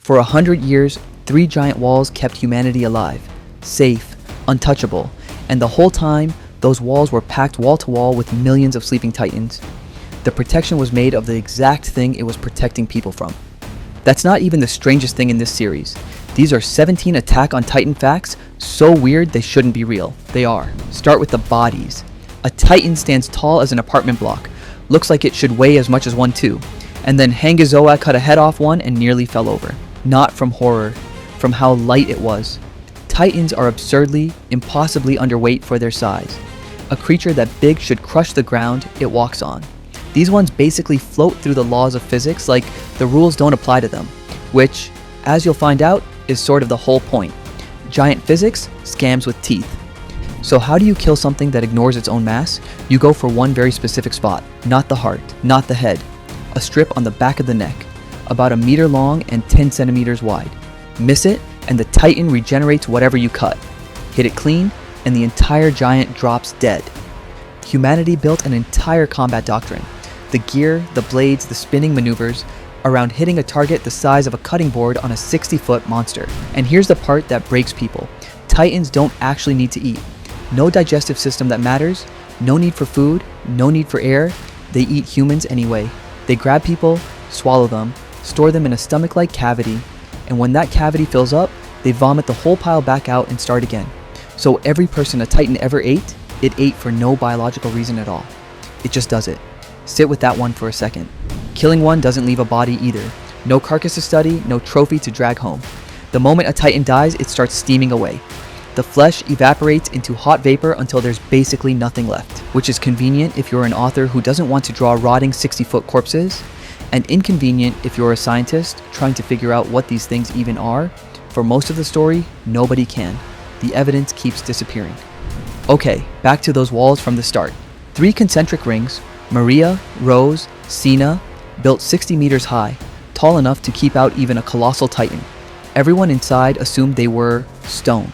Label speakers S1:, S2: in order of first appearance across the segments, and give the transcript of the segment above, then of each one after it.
S1: For 100 years, 3 giant walls kept humanity alive, safe, untouchable, and the whole time, those walls were packed wall to wall with millions of sleeping titans. The protection was made of the exact thing it was protecting people from. That's not even the strangest thing in this series. These are 17 Attack on Titan facts, so weird they shouldn't be real. They are. Start with the bodies. A titan stands tall as an apartment block. Looks like it should weigh as much as one too. And then Hangazoa cut a head off one and nearly fell over. Not from horror, from how light it was. Titans are absurdly, impossibly underweight for their size. A creature that big should crush the ground it walks on. These ones basically float through the laws of physics like the rules don't apply to them, which, as you'll find out, is sort of the whole point. Giant physics, scams with teeth. So how do you kill something that ignores its own mass? You go for one very specific spot, not the heart, not the head. A strip on the back of the neck, about 1 meter long and 10 centimeters wide. Miss it, and the titan regenerates whatever you cut. Hit it clean, and the entire giant drops dead. Humanity built an entire combat doctrine. The gear, the blades, the spinning maneuvers, around hitting a target the size of a cutting board on a 60-foot monster. And here's the part that breaks people. Titans don't actually need to eat. No digestive system that matters, no need for food, no need for air. They eat humans anyway. They grab people, swallow them, store them in a stomach-like cavity, and when that cavity fills up, they vomit the whole pile back out and start again. So every person a titan ever ate, it ate for no biological reason at all. It just does it. Sit with that one for a second. Killing one doesn't leave a body either. No carcass to study, no trophy to drag home. The moment a titan dies, it starts steaming away. The flesh evaporates into hot vapor until there's basically nothing left, which is convenient if you're an author who doesn't want to draw rotting 60-foot corpses, and inconvenient if you're a scientist trying to figure out what these things even are. For most of the story, nobody can. The evidence keeps disappearing. Okay, back to those walls from the start. 3 concentric rings, Maria, Rose, Sina, built 60 meters high, tall enough to keep out even a colossal titan. Everyone inside assumed they were stone,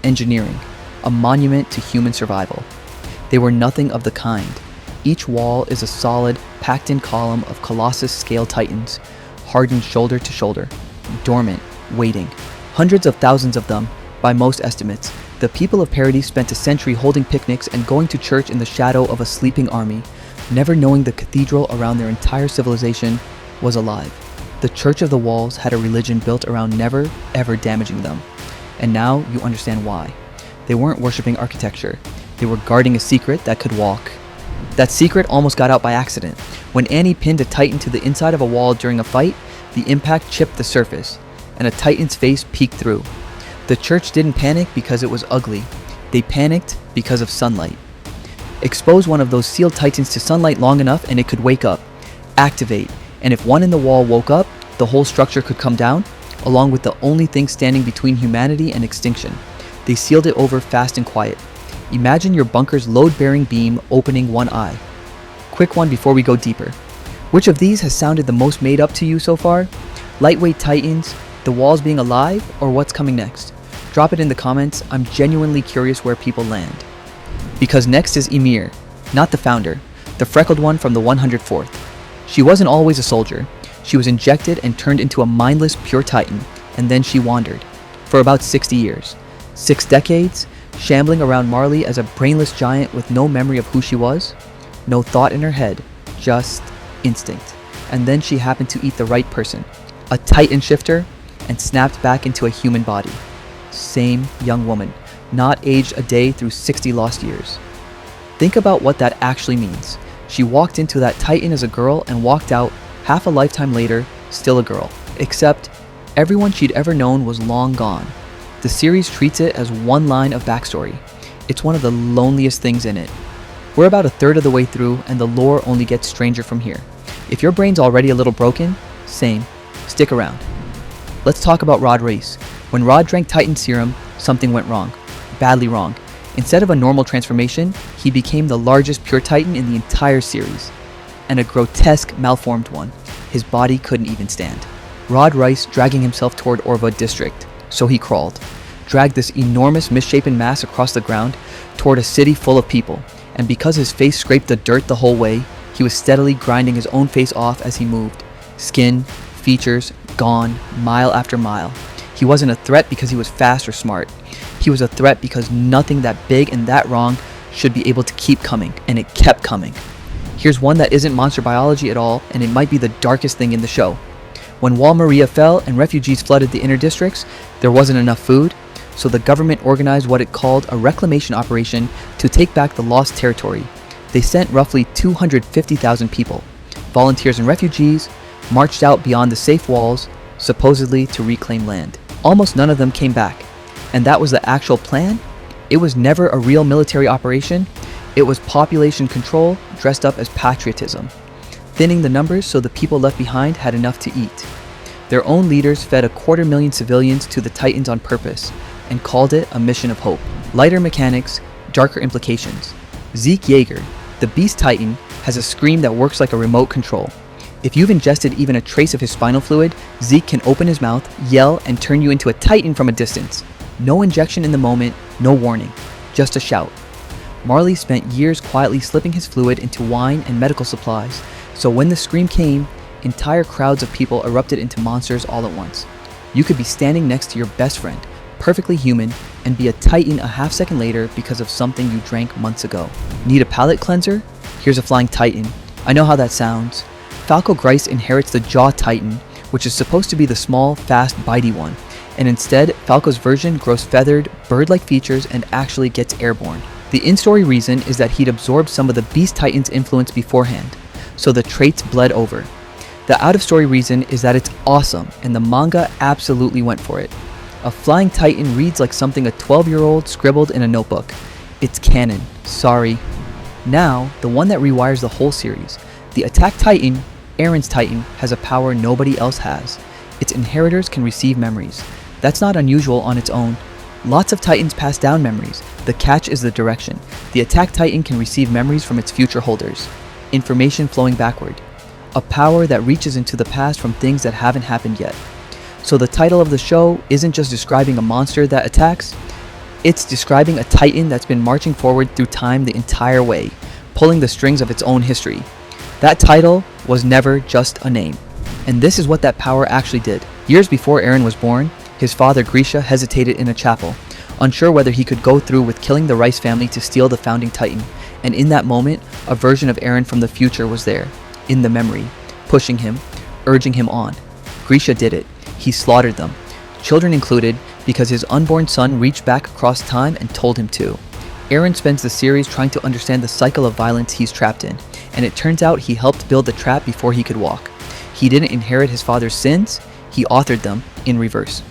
S1: engineering, a monument to human survival. They were nothing of the kind. Each wall is a solid, packed-in column of Colossus-scale titans, hardened shoulder to shoulder, dormant, waiting. Hundreds of thousands of them, by most estimates. The people of Paradis spent a century holding picnics and going to church in the shadow of a sleeping army, never knowing the cathedral around their entire civilization was alive. The Church of the Walls had a religion built around never, ever damaging them. And now you understand why. They weren't worshipping architecture. They were guarding a secret that could walk. That secret almost got out by accident. When Annie pinned a titan to the inside of a wall during a fight, the impact chipped the surface, and a titan's face peeked through. The church didn't panic because it was ugly. They panicked because of sunlight. Expose one of those sealed titans to sunlight long enough and it could wake up, activate, and if one in the wall woke up, the whole structure could come down, along with the only thing standing between humanity and extinction. They sealed it over fast and quiet. Imagine your bunker's load-bearing beam opening one eye. Quick one before we go deeper. Which of these has sounded the most made up to you so far? Lightweight titans, the walls being alive, or what's coming next? Drop it in the comments. I'm genuinely curious where people land. Because next is Ymir, not the founder, the freckled one from the 104th. She wasn't always a soldier. She was injected and turned into a mindless pure titan, and then she wandered. For about 60 years. 6 decades, shambling around Marley as a brainless giant with no memory of who she was. No thought in her head, just instinct. And then she happened to eat the right person, a titan shifter, and snapped back into a human body. Same young woman, not aged a day through 60 lost years. Think about what that actually means. She walked into that titan as a girl and walked out half a lifetime later, still a girl. Except, everyone she'd ever known was long gone. The series treats it as one line of backstory. It's one of the loneliest things in it. We're about a third of the way through, and the lore only gets stranger from here. If your brain's already a little broken, same. Stick around. Let's talk about Reiss. When Rod drank Titan serum, something went wrong. Badly wrong. Instead of a normal transformation, he became the largest pure Titan in the entire series. And a grotesque, malformed one. His body couldn't even stand. Reiss dragging himself toward Orva district. So he crawled. Dragged this enormous misshapen mass across the ground toward a city full of people. And because his face scraped the dirt the whole way, he was steadily grinding his own face off as he moved. Skin, features, gone mile after mile. He wasn't a threat because he was fast or smart. He was a threat because nothing that big and that wrong should be able to keep coming, and it kept coming. Here's one that isn't monster biology at all, and it might be the darkest thing in the show. When Wall Maria fell and refugees flooded the inner districts, there wasn't enough food, so the government organized what it called a reclamation operation to take back the lost territory. They sent roughly 250,000 people, volunteers and refugees, marched out beyond the safe walls, supposedly to reclaim land. Almost none of them came back. And that was the actual plan? It was never a real military operation. It was population control dressed up as patriotism, thinning the numbers so the people left behind had enough to eat. Their own leaders fed 250,000 civilians to the Titans on purpose and called it a mission of hope. Lighter mechanics, darker implications. Zeke Yeager, the Beast Titan, has a scream that works like a remote control. If you've ingested even a trace of his spinal fluid, Zeke can open his mouth, yell, and turn you into a Titan from a distance. No injection in the moment, no warning, just a shout. Marley spent years quietly slipping his fluid into wine and medical supplies, so when the scream came, entire crowds of people erupted into monsters all at once. You could be standing next to your best friend, perfectly human, and be a Titan a half second later because of something you drank months ago. Need a palate cleanser? Here's a flying Titan. I know how that sounds. Falco Grice inherits the Jaw Titan, which is supposed to be the small, fast, bitey one, and instead, Falco's version grows feathered, bird-like features and actually gets airborne. The in-story reason is that he'd absorbed some of the Beast Titan's influence beforehand, so the traits bled over. The out-of-story reason is that it's awesome, and the manga absolutely went for it. A flying Titan reads like something a 12-year-old scribbled in a notebook. It's canon, sorry. Now, the one that rewires the whole series. The Attack Titan, Eren's Titan, has a power nobody else has. Its inheritors can receive memories. That's not unusual on its own. Lots of Titans pass down memories. The catch is the direction. The Attack Titan can receive memories from its future holders. Information flowing backward. A power that reaches into the past from things that haven't happened yet. So the title of the show isn't just describing a monster that attacks, it's describing a Titan that's been marching forward through time the entire way, pulling the strings of its own history. That title was never just a name. And this is what that power actually did. Years before Eren was born, his father Grisha hesitated in a chapel, unsure whether he could go through with killing the Reiss family to steal the founding Titan. And in that moment, a version of Eren from the future was there, in the memory, pushing him, urging him on. Grisha did it. He slaughtered them, children included, because his unborn son reached back across time and told him to. Eren spends the series trying to understand the cycle of violence he's trapped in, and it turns out he helped build the trap before he could walk. He didn't inherit his father's sins, he authored them in reverse.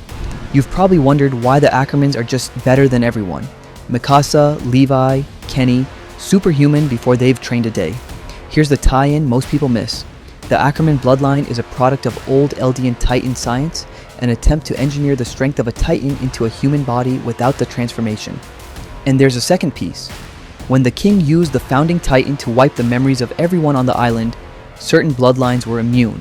S1: You've probably wondered why the Ackermans are just better than everyone. Mikasa, Levi, Kenny, superhuman before they've trained a day. Here's the tie-in most people miss. The Ackerman bloodline is a product of old Eldian Titan science, an attempt to engineer the strength of a Titan into a human body without the transformation. And there's a second piece. When the king used the founding Titan to wipe the memories of everyone on the island, certain bloodlines were immune.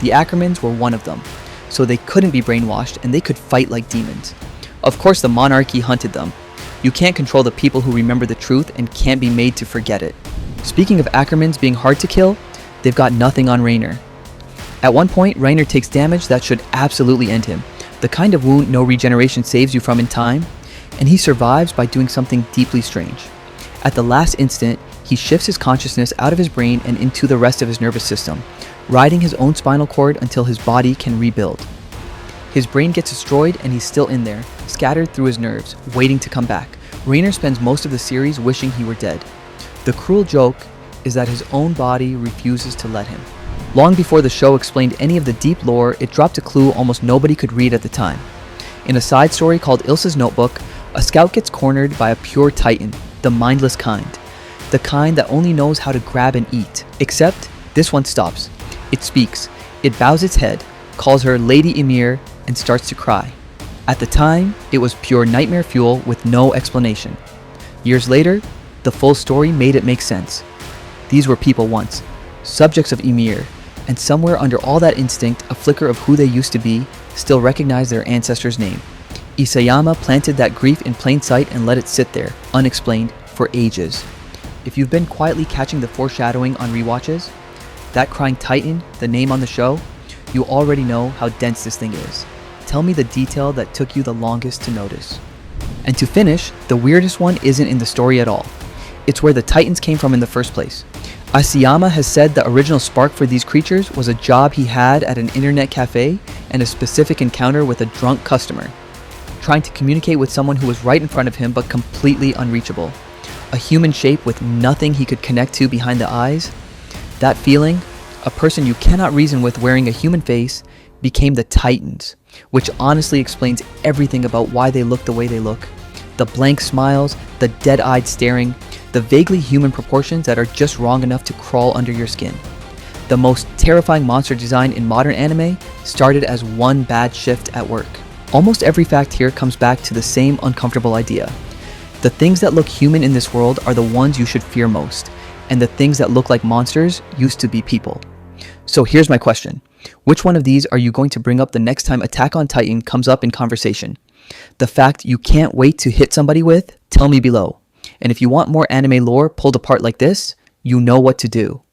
S1: The Ackermans were one of them, so they couldn't be brainwashed and they could fight like demons. Of course, the monarchy hunted them. You can't control the people who remember the truth and can't be made to forget it. Speaking of Ackermans being hard to kill, they've got nothing on Reiner. At one point, Reiner takes damage that should absolutely end him, the kind of wound no regeneration saves you from in time, and he survives by doing something deeply strange. At the last instant, he shifts his consciousness out of his brain and into the rest of his nervous system, riding his own spinal cord until his body can rebuild. His brain gets destroyed and he's still in there, scattered through his nerves, waiting to come back. Reiner spends most of the series wishing he were dead. The cruel joke is that his own body refuses to let him. Long before the show explained any of the deep lore, it dropped a clue almost nobody could read at the time. In a side story called Ilsa's Notebook, a scout gets cornered by a pure Titan, the mindless kind. The kind that only knows how to grab and eat. Except, this one stops. It speaks. It bows its head, calls her Lady Ymir, and starts to cry. At the time, it was pure nightmare fuel with no explanation. Years later, the full story made it make sense. These were people once, subjects of Ymir, and somewhere under all that instinct, a flicker of who they used to be, still recognized their ancestor's name. Isayama planted that grief in plain sight and let it sit there, unexplained, for ages. If you've been quietly catching the foreshadowing on rewatches, that crying Titan, the name on the show, You already know how dense this thing is. Tell me the detail that took you the longest to notice. And to finish, the weirdest one isn't in the story at all. It's where the Titans came from in the first place. Asayama has said the original spark for these creatures was a job he had at an internet cafe and a specific encounter with a drunk customer, trying to communicate with someone who was right in front of him but completely unreachable. A human shape with nothing he could connect to behind the eyes. That feeling, a person you cannot reason with wearing a human face, became the Titans, which honestly explains everything about why they look the way they look. The blank smiles, the dead-eyed staring, the vaguely human proportions that are just wrong enough to crawl under your skin. The most terrifying monster design in modern anime started as one bad shift at work. Almost every fact here comes back to the same uncomfortable idea. The things that look human in this world are the ones you should fear most, and the things that look like monsters used to be people. So here's my question. Which one of these are you going to bring up the next time Attack on Titan comes up in conversation? The fact you can't wait to hit somebody with? Tell me below. And if you want more anime lore pulled apart like this, you know what to do.